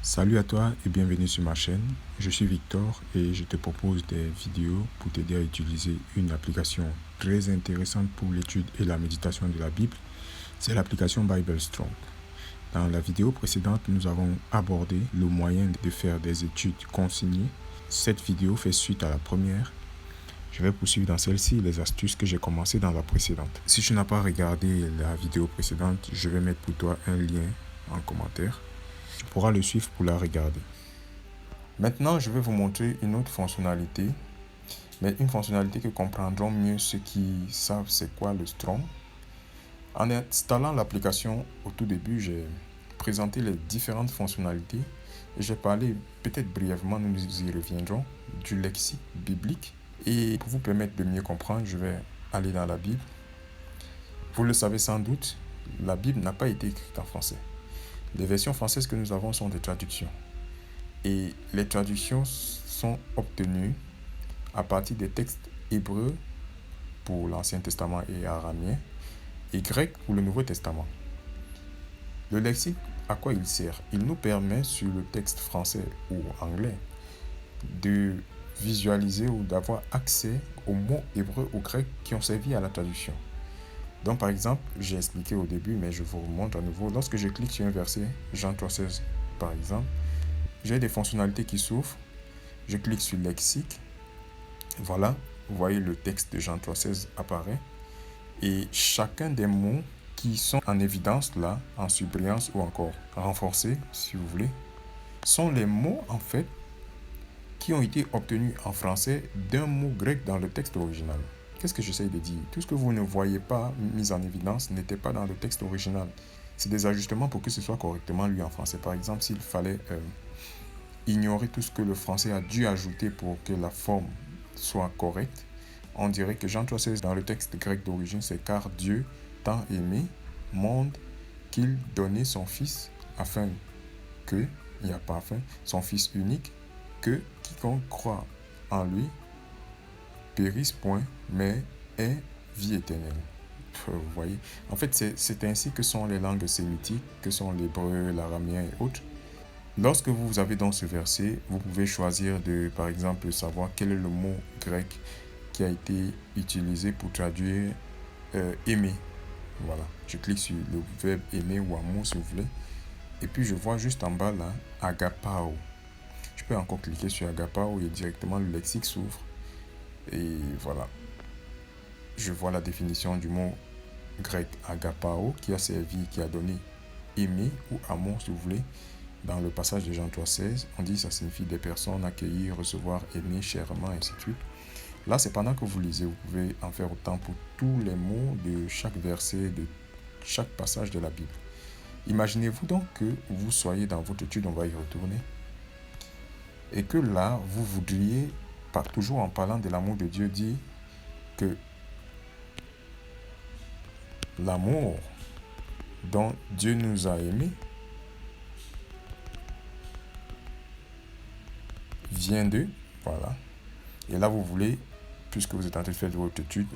Salut à toi et bienvenue sur ma chaîne. Je suis Victor et je te propose des vidéos pour t'aider à utiliser une application très intéressante pour l'étude et la méditation de la Bible. C'est l'application Bible Strong. Dans la vidéo précédente, nous avons abordé le moyen de faire des études consignées. Cette vidéo fait suite à la première. Je vais poursuivre dans celle-ci les astuces que j'ai commencées dans la précédente. Si tu n'as pas regardé la vidéo précédente, je vais mettre pour toi un lien en commentaire. Tu pourras le suivre pour la regarder. Maintenant, je vais vous montrer une autre fonctionnalité, mais une fonctionnalité que comprendront mieux ceux qui savent c'est quoi le Strong. En installant l'application, au tout début, j'ai présenté les différentes fonctionnalités et j'ai parlé, peut-être brièvement, nous y reviendrons, du lexique biblique. Et pour vous permettre de mieux comprendre, je vais aller dans la Bible. Vous le savez sans doute, la Bible n'a pas été écrite en français. Les versions françaises que nous avons sont des traductions. Et les traductions sont obtenues à partir des textes hébreux pour l'Ancien Testament et araméen et grec pour le Nouveau Testament. Le lexique, à quoi il sert? Il nous permet sur le texte français ou anglais de visualiser ou d'avoir accès aux mots hébreux ou grecs qui ont servi à la traduction. Donc par exemple, j'ai expliqué au début, mais je vous remontre à nouveau. Lorsque je clique sur un verset, Jean 3,16 par exemple, j'ai des fonctionnalités qui s'ouvrent. Je clique sur lexique. Voilà, vous voyez le texte de Jean 3,16 apparaît. Et chacun des mots qui sont en évidence là, en surbrillance ou encore renforcés, si vous voulez, sont les mots en fait qui ont été obtenus en français d'un mot grec dans le texte original. Qu'est-ce que j'essaye de dire? Tout ce que vous ne voyez pas mis en évidence n'était pas dans le texte original. C'est des ajustements pour que ce soit correctement lu en français. Par exemple, s'il fallait ignorer tout ce que le français a dû ajouter pour que la forme soit correcte, on dirait que Jean 3,16 dans le texte grec d'origine, c'est car Dieu tant aimé monde qu'il donnait son Fils afin que, il n'y a pas afin, son Fils unique, que quiconque croit en lui périsse point, mais ait vie éternelle. Vous voyez, en fait, c'est ainsi que sont les langues sémitiques, que sont l'hébreu, l'araméen et autres. Lorsque vous avez dans ce verset, vous pouvez choisir de, par exemple, savoir quel est le mot grec qui a été utilisé pour traduire aimer. Voilà, je clique sur le verbe aimer ou amour si vous voulez. Et puis je vois juste en bas là, agapao. Je peux encore cliquer sur agapao et directement le lexique s'ouvre. Et voilà, je vois la définition du mot grec agapao qui a servi, qui a donné aimer ou amour si vous voulez. Dans le passage de Jean 3,16, on dit que ça signifie des personnes accueillir, recevoir, aimer chèrement, ainsi de suite. Là, c'est pendant que vous lisez, vous pouvez en faire autant pour tous les mots de chaque verset, de chaque passage de la Bible. Imaginez-vous donc que vous soyez dans votre étude, on va y retourner, et que là, vous voudriez, toujours en parlant de l'amour de Dieu, dire que l'amour dont Dieu nous a aimés vient d'eux, voilà. Et là, vous voulez, puisque vous êtes en train de faire votre étude,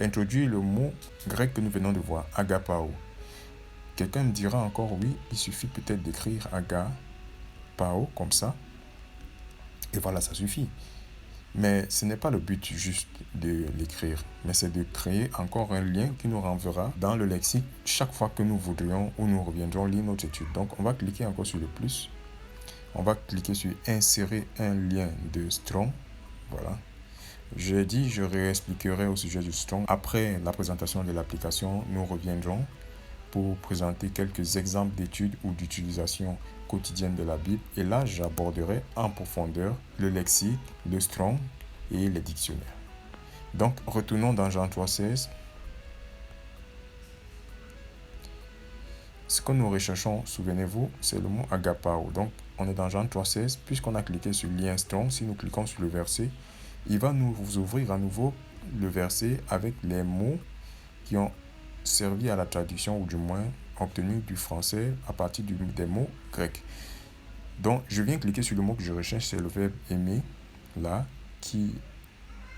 introduire le mot grec que nous venons de voir, agapao. Quelqu'un me dira encore, oui, il suffit peut-être d'écrire agapao comme ça. Et voilà, ça suffit. Mais ce n'est pas le but juste de l'écrire, mais c'est de créer encore un lien qui nous renverra dans le lexique chaque fois que nous voudrions ou nous reviendrons lire notre étude. Donc, on va cliquer encore sur le plus. On va cliquer sur insérer un lien de Strong. Voilà. J'ai dit, je réexpliquerai au sujet du Strong. Après la présentation de l'application, nous reviendrons pour présenter quelques exemples d'études ou d'utilisation quotidienne de la Bible. Et là, j'aborderai en profondeur le lexique, le Strong et les dictionnaires. Donc, retournons dans Jean 3,16. Ce que nous recherchons, souvenez-vous, c'est le mot agapao. Donc, on est dans Jean 3,16. Puisqu'on a cliqué sur le lien Strong, si nous cliquons sur le verset, il va nous ouvrir à nouveau le verset avec les mots qui ont servi à la traduction ou du moins obtenu du français à partir des mots grecs. Donc, je viens cliquer sur le mot que je recherche, c'est le verbe aimer, là, qui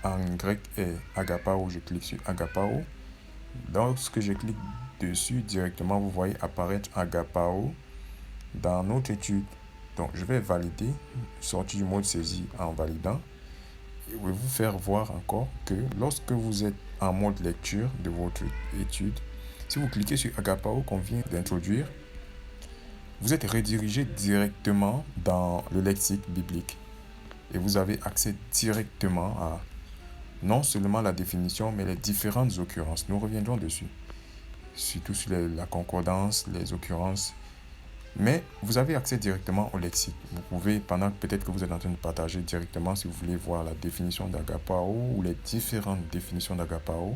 en grec est agapao. Je clique sur agapao. Lorsque je clique dessus, directement, vous voyez apparaître agapao dans notre étude Donc, je vais valider, sortir du mode saisie en validant. Et je vais vous faire voir encore que lorsque vous êtes en mode lecture de votre étude, si vous cliquez sur Agapao qu'on vient d'introduire, vous êtes redirigé directement dans le lexique biblique. Et vous avez accès directement à non seulement la définition, mais les différentes occurrences. Nous reviendrons dessus. Surtout sur la concordance, les occurrences. Mais vous avez accès directement au lexique. Vous pouvez, pendant peut-être que vous êtes en train de partager directement, si vous voulez voir la définition d'Agapao ou les différentes définitions d'Agapao,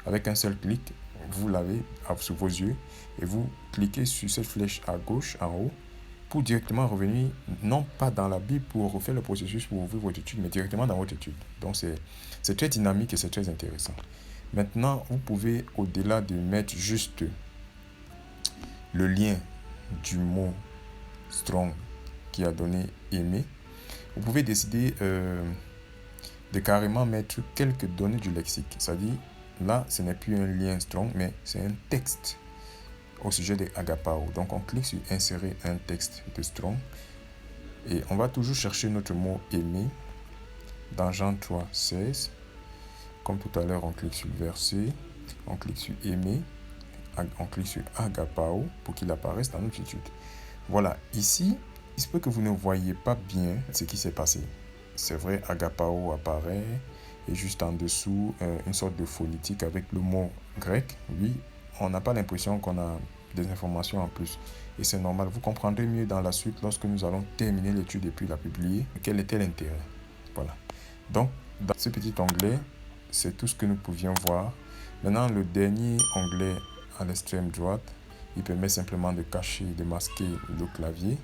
avec un seul clic, vous l'avez sous vos yeux et vous cliquez sur cette flèche à gauche, en haut, pour directement revenir, non pas dans la Bible pour refaire le processus pour ouvrir votre étude, mais directement dans votre étude. Donc, c'est très dynamique et c'est très intéressant. Maintenant, vous pouvez, au-delà de mettre juste le lien du mot strong qui a donné aimer, vous pouvez décider de carrément mettre quelques données du lexique. C'est-à-dire, là, ce n'est plus un lien strong, mais c'est un texte au sujet de Agapao. Donc, on clique sur insérer un texte de strong et on va toujours chercher notre mot aimer dans Jean 3, 16. Comme tout à l'heure, on clique sur le verset, on clique sur aimer, on clique sur Agapao pour qu'il apparaisse dans notre étude. Voilà, ici, il se peut que vous ne voyez pas bien ce qui s'est passé. C'est vrai, Agapao apparaît et juste en dessous, une sorte de phonétique avec le mot grec. Oui, on n'a pas l'impression qu'on a des informations en plus. Et c'est normal, vous comprendrez mieux dans la suite lorsque nous allons terminer l'étude et puis la publier. Quel était l'intérêt? Voilà. Donc, dans ce petit onglet, c'est tout ce que nous pouvions voir. Maintenant, le dernier onglet à l'extrême droite, il permet simplement de cacher, de masquer le clavier.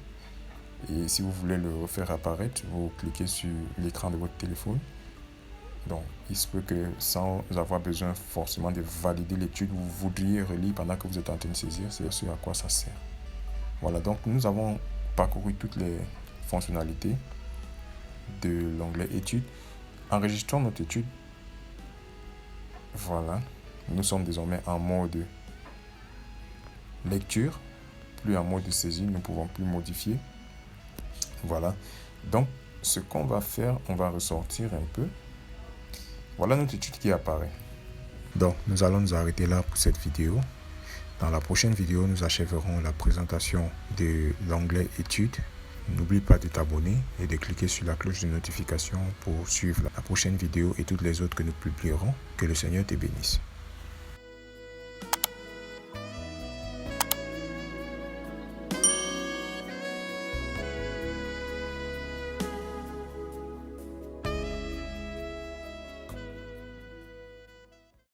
Et si vous voulez le refaire apparaître, vous cliquez sur l'écran de votre téléphone. Donc, il se peut que sans avoir besoin forcément de valider l'étude, vous voudriez relire pendant que vous êtes en train de saisir, c'est ce à quoi ça sert. Voilà, donc nous avons parcouru toutes les fonctionnalités de l'onglet études. Enregistrons notre étude. Voilà, nous sommes désormais en mode lecture, plus en mode saisie, nous ne pouvons plus modifier. Voilà, donc ce qu'on va faire, on va ressortir un peu. Voilà notre étude qui apparaît. Donc, nous allons nous arrêter là pour cette vidéo. Dans la prochaine vidéo, nous achèverons la présentation de l'onglet études. N'oublie pas de t'abonner et de cliquer sur la cloche de notification pour suivre la prochaine vidéo et toutes les autres que nous publierons. Que le Seigneur te bénisse.